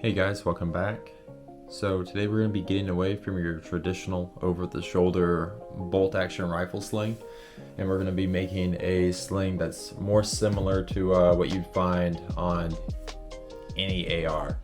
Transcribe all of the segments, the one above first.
Hey guys, welcome back. So today we're going to be getting away from your traditional over-the-shoulder bolt-action rifle sling, and we're going to be making a sling that's more similar to what you'd find on any AR.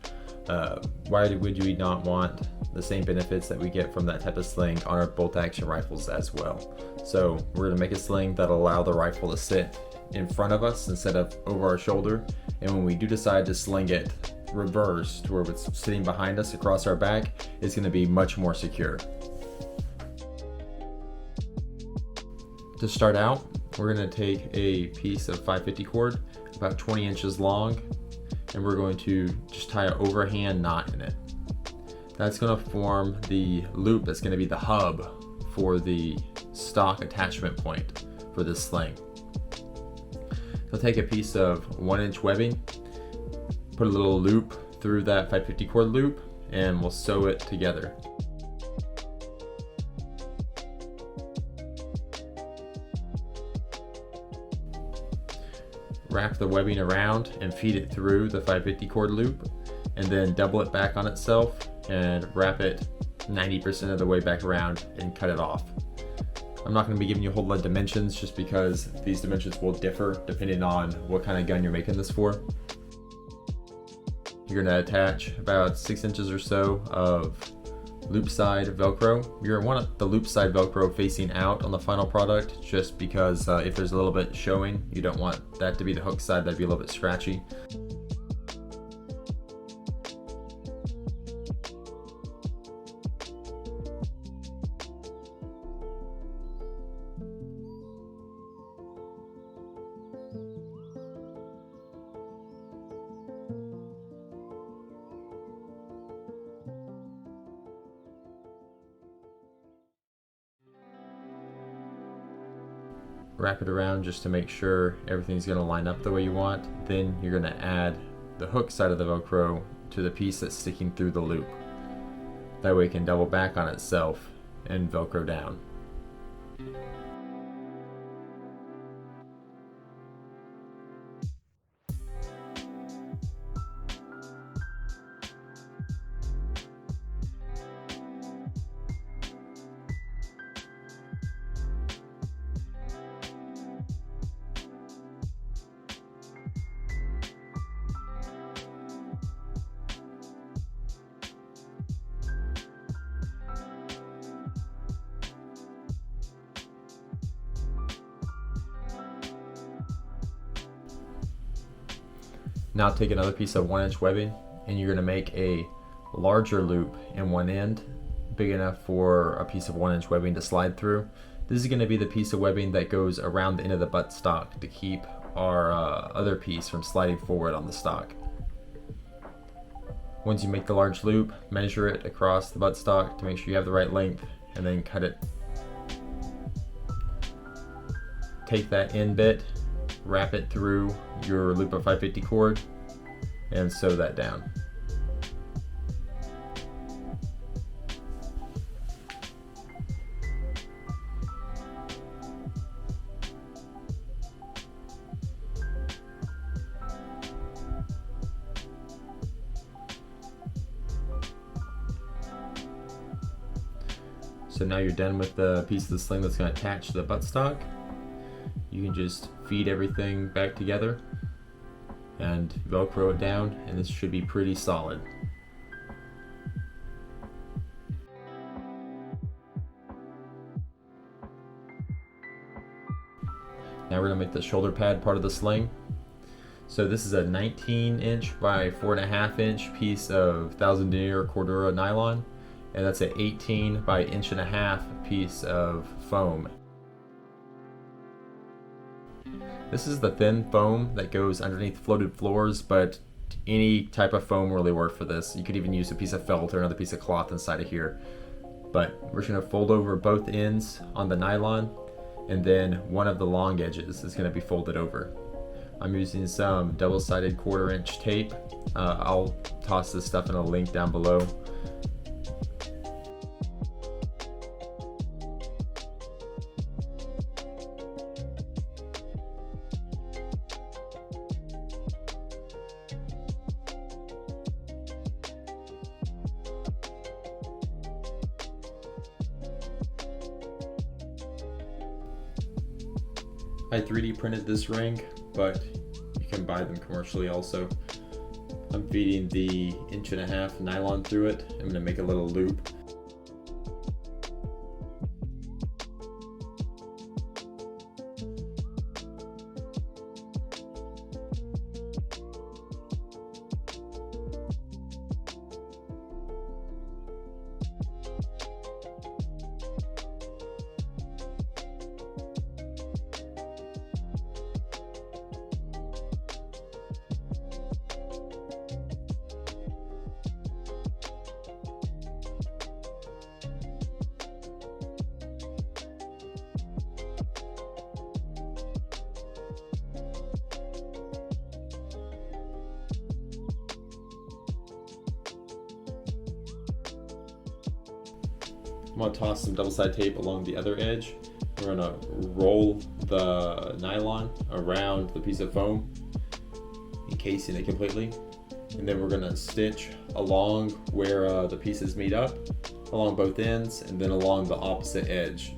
Why would we not want the same benefits that we get from that type of sling on our bolt-action rifles as well? So we're going to make a sling that'll allow the rifle to sit in front of us instead of over our shoulder, and when we do decide to sling it reverse to where it's sitting behind us across our back, it's going to be much more secure. To start out, we're going to take a piece of 550 cord about 20 inches long, and we're going to just tie an overhand knot in it. That's going to form the loop that's going to be the hub for the stock attachment point for this sling. So take a piece of 1-inch webbing, put a little loop through that 550 cord loop, and we'll sew it together. Wrap the webbing around and feed it through the 550 cord loop, and then double it back on itself and wrap it 90% of the way back around and cut it off. I'm not going to be giving you a whole lot of dimensions just because these dimensions will differ depending on what kind of gun you're making this for. You're going to attach about 6 inches or so of loop side Velcro. You're going to want the loop side Velcro facing out on the final product just because if there's a little bit showing, you don't want that to be the hook side. That'd be a little bit scratchy. Wrap it around just to make sure everything's going to line up the way you want. Then you're going to add the hook side of the Velcro to the piece that's sticking through the loop. That way it can double back on itself and Velcro down. Now take another piece of 1-inch webbing and you're going to make a larger loop in one end, big enough for a piece of 1-inch webbing to slide through. This is going to be the piece of webbing that goes around the end of the buttstock to keep our other piece from sliding forward on the stock. Once you make the large loop, measure it across the buttstock to make sure you have the right length, and then cut it. Take that end bit, wrap it through your loop of 550 cord, and sew that down. So now you're done with the piece of the sling that's going to attach to the buttstock. You can just feed everything back together and Velcro it down, and this should be pretty solid. Now we're going to make the shoulder pad part of the sling. So this is a 19-inch by 4.5-inch piece of 1000 denier Cordura nylon, and that's an 18 by 1.5 inch piece of foam. This is the thin foam that goes underneath floated floors, but any type of foam will really work for this. You could even use a piece of felt or another piece of cloth inside of here. But we're just going to fold over both ends on the nylon, and then one of the long edges is going to be folded over. I'm using some double-sided 1/4-inch tape. I'll toss this stuff in a link down below. I 3D printed this ring, but you can buy them commercially also. I'm feeding the 1.5" nylon through it. I'm going to make a little loop. I'm going to toss some double-sided tape along the other edge. We're going to roll the nylon around the piece of foam, encasing it completely. And then we're going to stitch along where the pieces meet up, along both ends, and then along the opposite edge.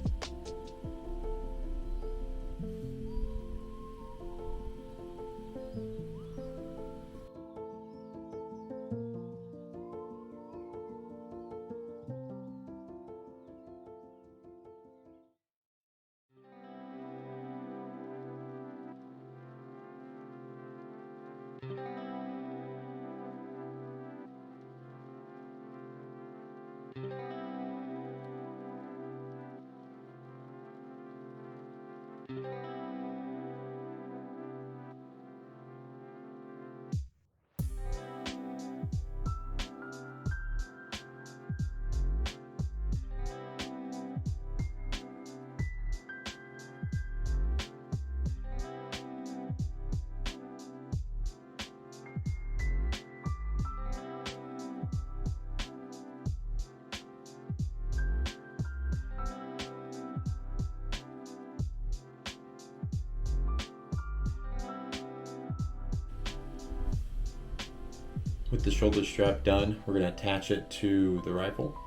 With the shoulder strap done, we're going to attach it to the rifle.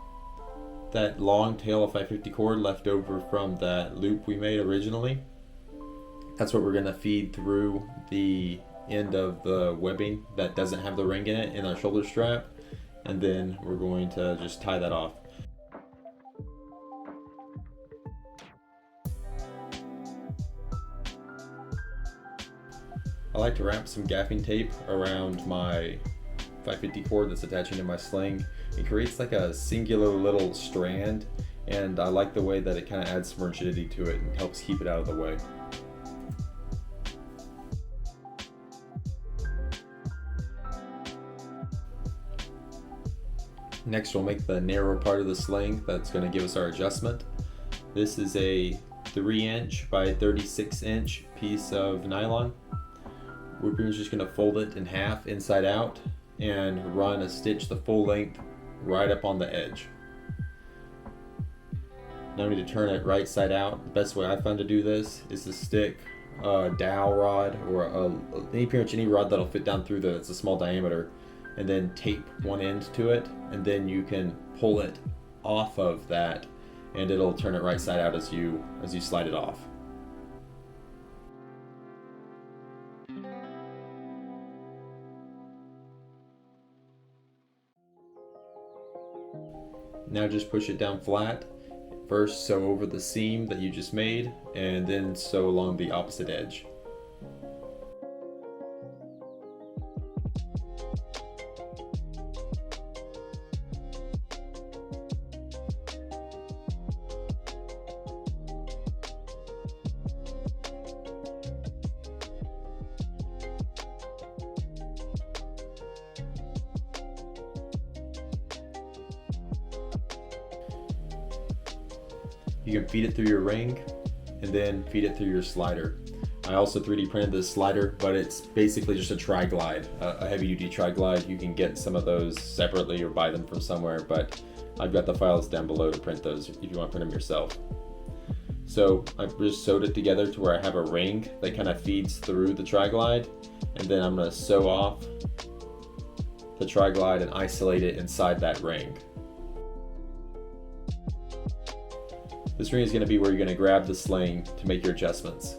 That long tail of 550 cord left over from that loop we made originally, that's what we're going to feed through the end of the webbing that doesn't have the ring in it in our shoulder strap, and then we're going to just tie that off. I like to wrap some gaffing tape around my 550 cord that's attaching to my sling. It creates like a singular little strand, and I like the way that it kind of adds some rigidity to it and helps keep it out of the way. Next, we'll make the narrow part of the sling that's going to give us our adjustment. This is a 3" by 36" piece of nylon. We're pretty much just going to fold it in half inside out and run a stitch the full length right up on the edge. Now we need to turn it right side out. The best way I found to do this is to stick a dowel rod or any rod that'll fit down through that's a small diameter, and then tape one end to it, and then you can pull it off of that and it'll turn it right side out as you slide it off. Now just push it down flat. First sew over the seam that you just made, and then sew along the opposite edge. You can feed it through your ring and then feed it through your slider. I also 3D printed this slider, but it's basically just a tri-glide, a heavy duty tri-glide. You can get some of those separately or buy them from somewhere, but I've got the files down below to print those if you want to print them yourself. So I've just sewed it together to where I have a ring that kind of feeds through the tri-glide, and then I'm going to sew off the tri-glide and isolate it inside that ring. This ring is going to be where you're going to grab the sling to make your adjustments.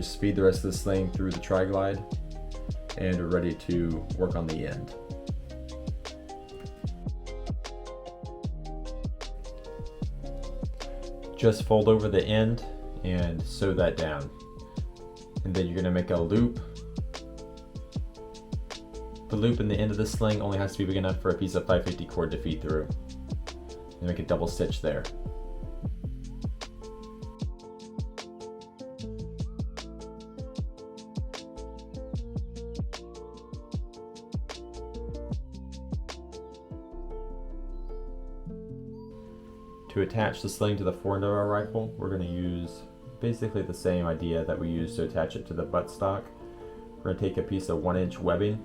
just feed the rest of the sling through the tri-glide, and we're ready to work on the end. Just fold over the end and sew that down. And then you're going to make a loop. The loop in the end of the sling only has to be big enough for a piece of 550 cord to feed through. And make a double stitch there. To attach the sling to the fore end of our rifle, we're going to use basically the same idea that we used to attach it to the buttstock. We're going to take a piece of 1-inch webbing,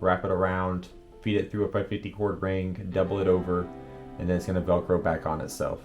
wrap it around, feed it through a 550 cord ring, double it over, and then it's going to Velcro back on itself.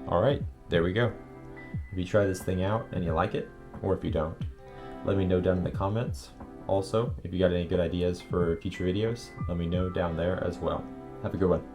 Alright, there we go. If you try this thing out and you like it, or if you don't, let me know down in the comments. Also, if you got any good ideas for future videos, let me know down there as well. Have a good one.